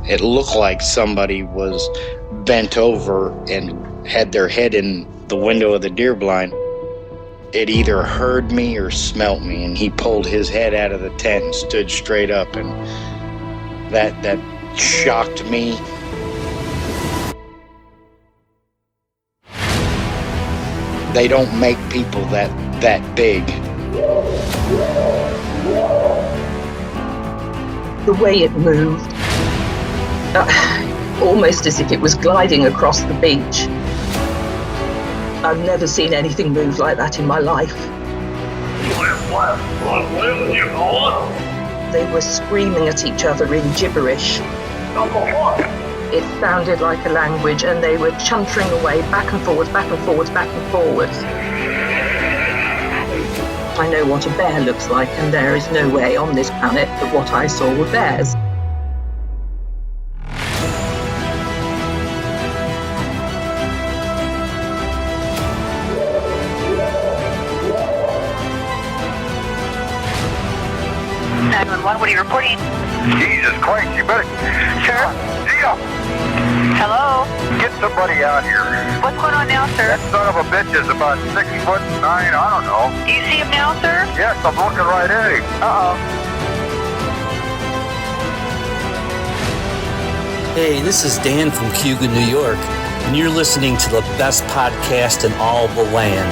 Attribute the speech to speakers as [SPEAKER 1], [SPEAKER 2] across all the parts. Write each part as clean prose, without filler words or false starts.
[SPEAKER 1] It looked like somebody was bent over and had their head in the window of the deer blind. It either heard me or smelt me, and he pulled his head out of the tent and stood straight up, and that shocked me. They don't make people that big.
[SPEAKER 2] The way it moved, almost as if it was gliding across the beach. I've never seen anything move like that in my life. They were screaming at each other in gibberish. It sounded like a language, and they were chuntering away back and forwards, back and forwards, back and forwards. I know what a bear looks like, and there is no way on this planet that what I saw were bears.
[SPEAKER 3] What are you reporting?
[SPEAKER 4] Jesus Christ, you better... Sheriff? Zia!
[SPEAKER 3] Hello?
[SPEAKER 4] Get somebody out here.
[SPEAKER 3] What's going on now, sir?
[SPEAKER 4] That son of a bitch is about 6'9", I don't know.
[SPEAKER 3] Do you see him now, sir?
[SPEAKER 4] Yes, I'm looking right at him.
[SPEAKER 5] Hey, this is Dan from Cayuga, New York, and you're listening to the best podcast in all the land,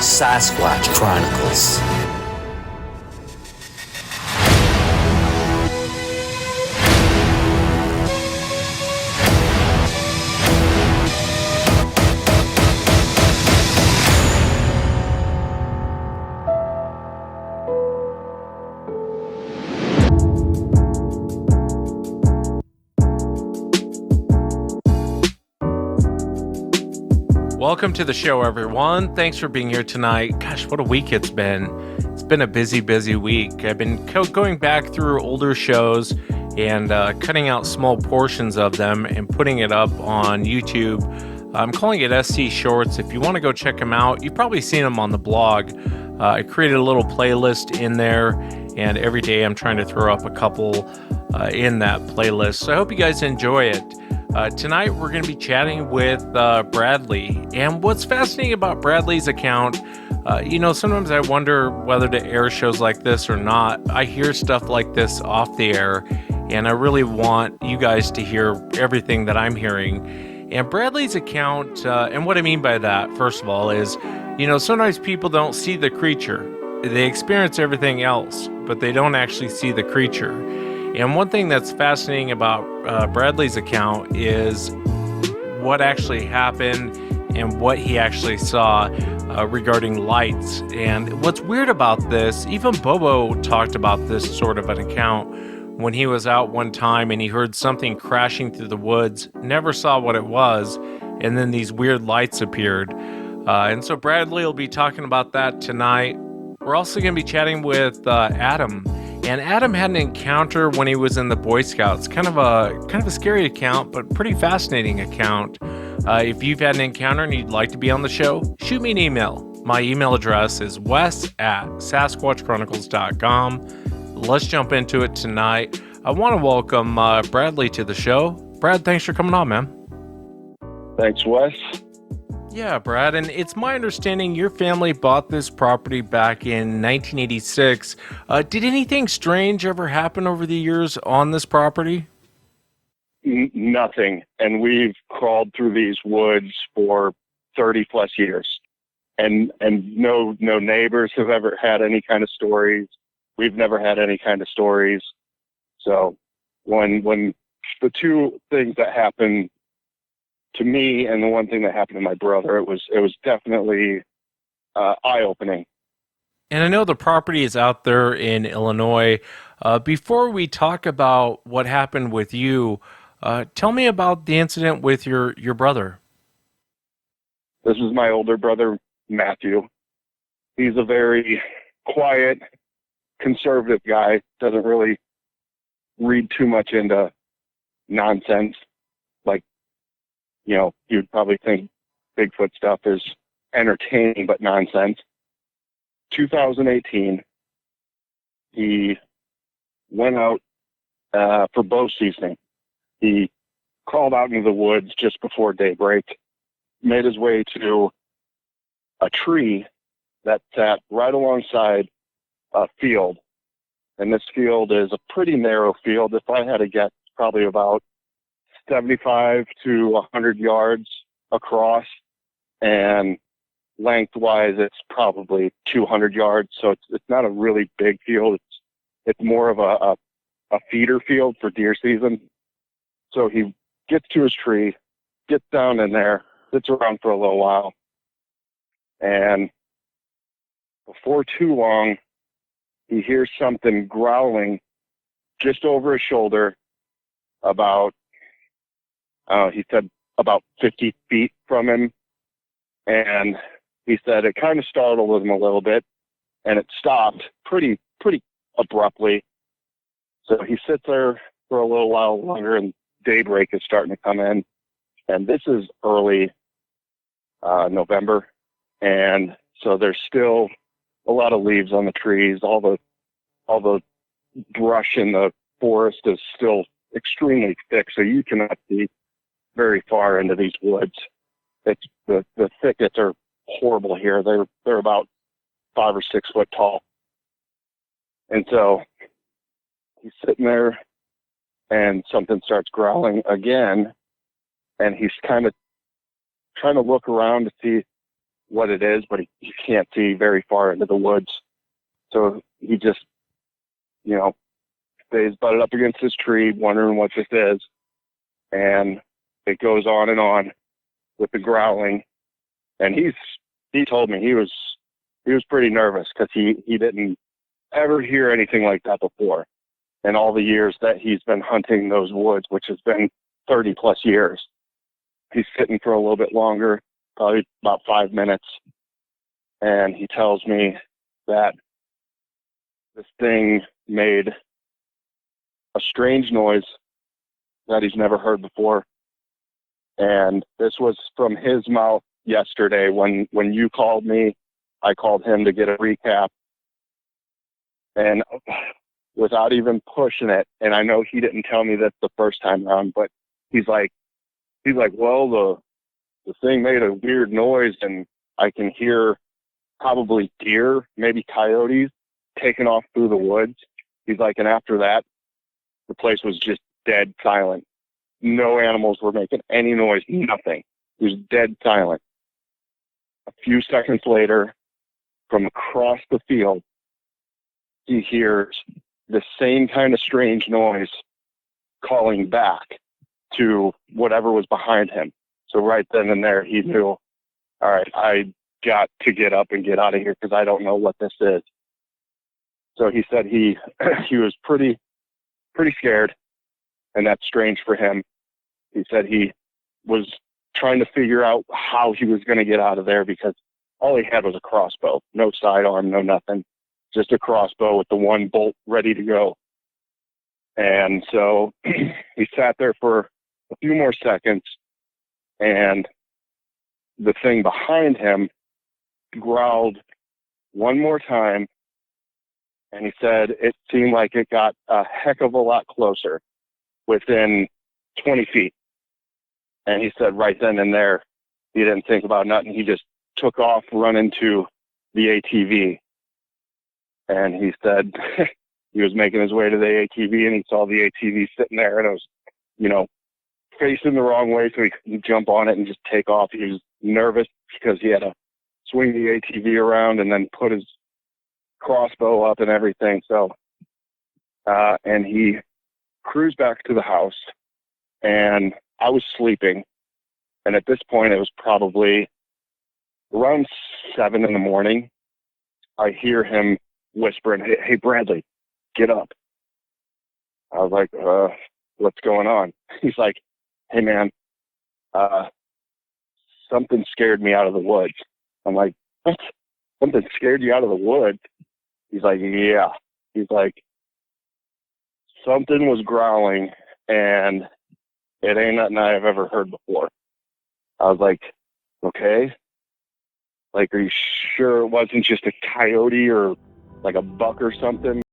[SPEAKER 5] Sasquatch Chronicles.
[SPEAKER 6] Welcome to the show, everyone. Thanks for being here tonight. Gosh, what a week it's been. It's been a busy, busy week. I've been going back through older shows and cutting out small portions of them and putting it up on YouTube. I'm calling it SC Shorts. If you want to go check them out, you've probably seen them on the blog. I created a little playlist in there, and every day I'm trying to throw up a couple in that playlist. So I hope you guys enjoy it. Tonight we're going to be chatting with Bradley, and what's fascinating about Bradley's account, sometimes I wonder whether to air shows like this or not. I hear stuff like this off the air, and I really want you guys to hear everything that I'm hearing. And Bradley's account, and what I mean by that, first of all, is, sometimes people don't see the creature. They experience everything else, but they don't actually see the creature. And one thing that's fascinating about Bradley's account is what actually happened and what he actually saw regarding lights. And what's weird about this, even Bobo talked about this sort of an account when he was out one time and he heard something crashing through the woods, never saw what it was, and then these weird lights appeared. And so Bradley will be talking about that tonight. We're also going to be chatting with Adam. And Adam had an encounter when he was in the Boy Scouts. Kind of a scary account, but pretty fascinating account. If you've had an encounter and you'd like to be on the show, shoot me an email. My email address is wes@sasquatchchronicles.com. Let's jump into it tonight. I want to welcome Bradley to the show. Brad, thanks for coming on, man.
[SPEAKER 7] Thanks, Wes.
[SPEAKER 6] Yeah, Brad, and it's my understanding your family bought this property back in 1986. Did anything strange ever happen over the years on this property?
[SPEAKER 7] Nothing. And we've crawled through these woods for 30 plus years. And no neighbors have ever had any kind of stories. We've never had any kind of stories. So when the two things that happened to me and the one thing that happened to my brother, it was definitely eye-opening.
[SPEAKER 6] And I know the property is out there in Illinois. Before we talk about what happened with you, tell me about the incident with your brother.
[SPEAKER 7] This is my older brother, Matthew. He's a very quiet, conservative guy, doesn't really read too much into nonsense. Like, you'd probably think Bigfoot stuff is entertaining but nonsense. 2018, he went out for bow seasoning. He crawled out into the woods just before daybreak, made his way to a tree that sat right alongside a field. And this field is a pretty narrow field. If I had to guess, probably about 75 to 100 yards across, and lengthwise it's probably 200 yards. So it's not a really big field. It's more of a feeder field for deer season. So he gets to his tree, gets down in there, sits around for a little while, and before too long, he hears something growling just over his shoulder about, he said about 50 feet from him. And he said it kind of startled him a little bit, and it stopped pretty abruptly. So he sits there for a little while longer, and daybreak is starting to come in. And this is early November. And so there's still a lot of leaves on the trees. All the brush in the forest is still extremely thick, so you cannot see very far into these woods. It's the thickets are horrible here. They're about 5 or 6 foot tall. And so he's sitting there, and something starts growling again, and he's kind of trying to look around to see what it is, but he can't see very far into the woods. So he just, stays butted up against this tree, wondering what this is. And it goes on and on with the growling. And he told me he was pretty nervous because he didn't ever hear anything like that before in all the years that he's been hunting those woods, which has been 30 plus years. He's sitting for a little bit longer, probably about 5 minutes. And he tells me that this thing made a strange noise that he's never heard before. And this was from his mouth yesterday. When you called me, I called him to get a recap. And without even pushing it, and I know he didn't tell me this the first time around, but he's like, well, the thing made a weird noise, and I can hear probably deer, maybe coyotes, taking off through the woods. He's like, and after that, the place was just dead silent. No animals were making any noise, nothing. It was dead silent. A few seconds later, from across the field, he hears the same kind of strange noise calling back to whatever was behind him. So right then and there, he knew, all right, I got to get up and get out of here because I don't know what this is. So he said he was pretty scared, and that's strange for him. He said he was trying to figure out how he was going to get out of there because all he had was a crossbow, no sidearm, no nothing, just a crossbow with the one bolt ready to go. And so he sat there for a few more seconds, and the thing behind him growled one more time, and he said it seemed like it got a heck of a lot closer, within 20 feet. And he said right then and there, he didn't think about nothing. He just took off running to the ATV. And he said he was making his way to the ATV, and he saw the ATV sitting there, and it was, facing the wrong way, so he couldn't jump on it and just take off. He was nervous because he had to swing the ATV around and then put his crossbow up and everything. So, and he cruised back to the house, and I was sleeping. And at this point, it was probably around 7 in the morning. I hear him whispering, hey, Bradley, get up. I was like, what's going on? He's like, hey, man, something scared me out of the woods. I'm like, what? Something scared you out of the woods? He's like, yeah. He's like, something was growling, and it ain't nothing I've ever heard before. I was like, okay. Like, are you sure it wasn't just a coyote or like a buck or something?